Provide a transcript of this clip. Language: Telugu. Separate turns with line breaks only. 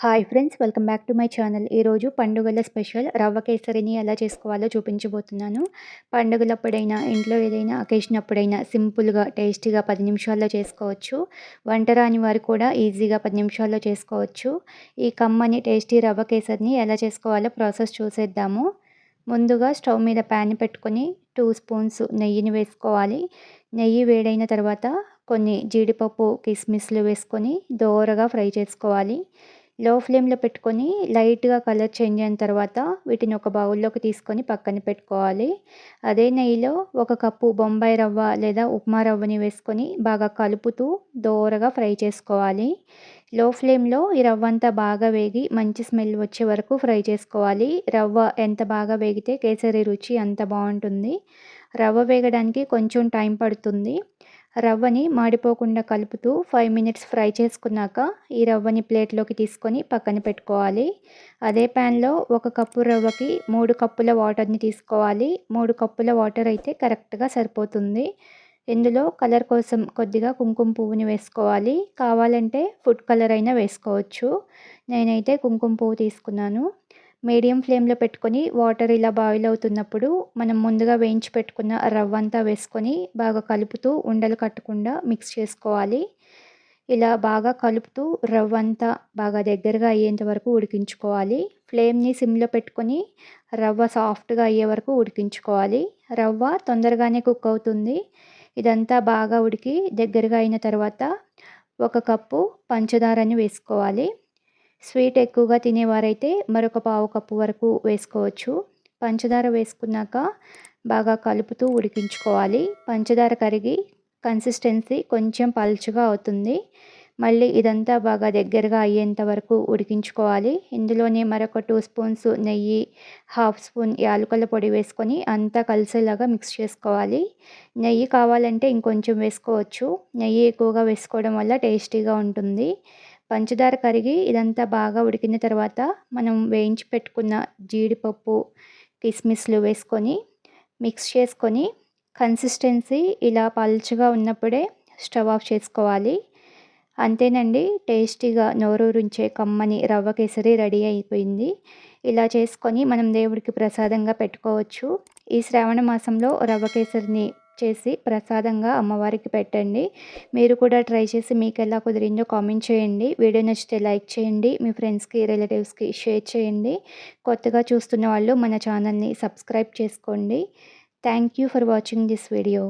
Hi friends, welcome back to my channel. ఈరోజు పండుగల స్పెషల్ రవ్వ కేసరిని ఎలా చేసుకోవాలో చూపించబోతున్నాను. పండుగలప్పుడైనా, ఇంట్లో ఏదైనా అకేషన్ అప్పుడైనా సింపుల్గా, టేస్టీగా 10 నిమిషాల్లో చేసుకోవచ్చు. వంట రాని వారు కూడా ఈజీగా 10 నిమిషాల్లో చేసుకోవచ్చు. ఈ కమ్మని టేస్టీ రవ్వ కేసరిని ఎలా చేసుకోవాలో ప్రాసెస్ చూసేద్దాము. ముందుగా స్టవ్ మీద ప్యాన్ పెట్టుకొని 2 స్పూన్స్ నెయ్యిని వేసుకోవాలి. నెయ్యి వేడైన తర్వాత కొన్ని జీడిపప్పు, కిస్మిస్లు వేసుకొని దోరగా ఫ్రై చేసుకోవాలి. లో ఫ్లేమ్లో పెట్టుకొని లైట్గా కలర్ చేంజ్ అయిన తర్వాత వీటిని ఒక బౌల్లోకి తీసుకొని పక్కన పెట్టుకోవాలి. అదే నెయ్యిలో 1 కప్పు బొంబాయి రవ్వ లేదా ఉప్మా రవ్వని వేసుకొని బాగా కలుపుతూ దోరగా ఫ్రై చేసుకోవాలి. లో ఫ్లేమ్లో ఈ రవ్వ అంతా బాగా వేగి మంచి స్మెల్ వచ్చే వరకు ఫ్రై చేసుకోవాలి. రవ్వ ఎంత బాగా వేగితే కేసరి రుచి అంత బాగుంటుంది. రవ్వ వేగడానికి కొంచెం టైం పడుతుంది. రవ్వని మాడిపోకుండా కలుపుతూ 5 మినిట్స్ ఫ్రై చేసుకున్నాక ఈ రవ్వని ప్లేట్లోకి తీసుకొని పక్కన పెట్టుకోవాలి. అదే ప్యాన్లో 1 కప్పు రవ్వకి 3 కప్పుల వాటర్ని తీసుకోవాలి. 3 కప్పుల వాటర్ అయితే కరెక్ట్గా సరిపోతుంది. ఇందులో కలర్ కోసం కొద్దిగా కుంకుమ పువ్వుని వేసుకోవాలి. కావాలంటే ఫుడ్ కలర్ అయినా వేసుకోవచ్చు. నేనైతే కుంకుమ పువ్వు తీసుకున్నాను. మీడియం ఫ్లేమ్లో పెట్టుకొని వాటర్ ఇలా బాయిల్ అవుతున్నప్పుడు మనం ముందుగా వేయించి పెట్టుకున్న రవ్వ అంతా వేసుకొని బాగా కలుపుతూ ఉండలు కట్టకుండా మిక్స్ చేసుకోవాలి. ఇలా బాగా కలుపుతూ రవ్వ అంతా బాగా దగ్గరగా అయ్యేంత వరకు ఉడికించుకోవాలి. ఫ్లేమ్ని సిమ్లో పెట్టుకొని రవ్వ సాఫ్ట్గా అయ్యే వరకు ఉడికించుకోవాలి. రవ్వ తొందరగానే కుక్ అవుతుంది. ఇదంతా బాగా ఉడికి దగ్గరగా అయిన తర్వాత 1 కప్పు పంచదారని వేసుకోవాలి. స్వీట్ ఎక్కువగా తినేవారైతే మరొక పావు కప్పు వరకు వేసుకోవచ్చు. పంచదార వేసుకున్నాక బాగా కలుపుతూ ఉడికించుకోవాలి. పంచదార కరిగి కన్సిస్టెన్సీ కొంచెం పలుచగా అవుతుంది. మళ్ళీ ఇదంతా బాగా దగ్గరగా అయ్యేంత వరకు ఉడికించుకోవాలి. ఇందులోనే మరొక 2 స్పూన్స్ నెయ్యి, హాఫ్ స్పూన్ యాలకుల పొడి వేసుకొని అంతా కలిసేలాగా మిక్స్ చేసుకోవాలి. నెయ్యి కావాలంటే ఇంకొంచెం వేసుకోవచ్చు. నెయ్యి ఎక్కువగా వేసుకోవడం వల్ల టేస్టీగా ఉంటుంది. పంచదార కరిగి ఇదంతా బాగా ఉడికిన తర్వాత మనం వేయించి పెట్టుకున్న జీడిపప్పు, కిస్మిస్లు వేసుకొని మిక్స్ చేసుకొని కన్సిస్టెన్సీ ఇలా పల్చగా ఉన్నప్పుడే స్టవ్ ఆఫ్ చేసుకోవాలి. అంతేనండి, టేస్టీగా నోరూరించే కమ్మని రవ్వ కేసరి రెడీ అయిపోయింది. ఇలా చేసుకొని మనం దేవుడికి ప్రసాదంగా పెట్టుకోవచ్చు. ఈ శ్రావణ మాసంలో రవ్వ కేసరిని చేసి ప్రసాదంగా అమ్మవారికి పెట్టండి. మీరు కూడా ట్రై చేసి మీకు ఎలా కుదిరిందో కామెంట్ చేయండి. వీడియో నచ్చితే లైక్ చేయండి. మీ ఫ్రెండ్స్కి, రిలేటివ్స్కి షేర్ చేయండి. కొత్తగా చూస్తున్న వాళ్ళు మన ఛానల్ని సబ్స్క్రైబ్ చేసుకోండి. Thank you for watching this video.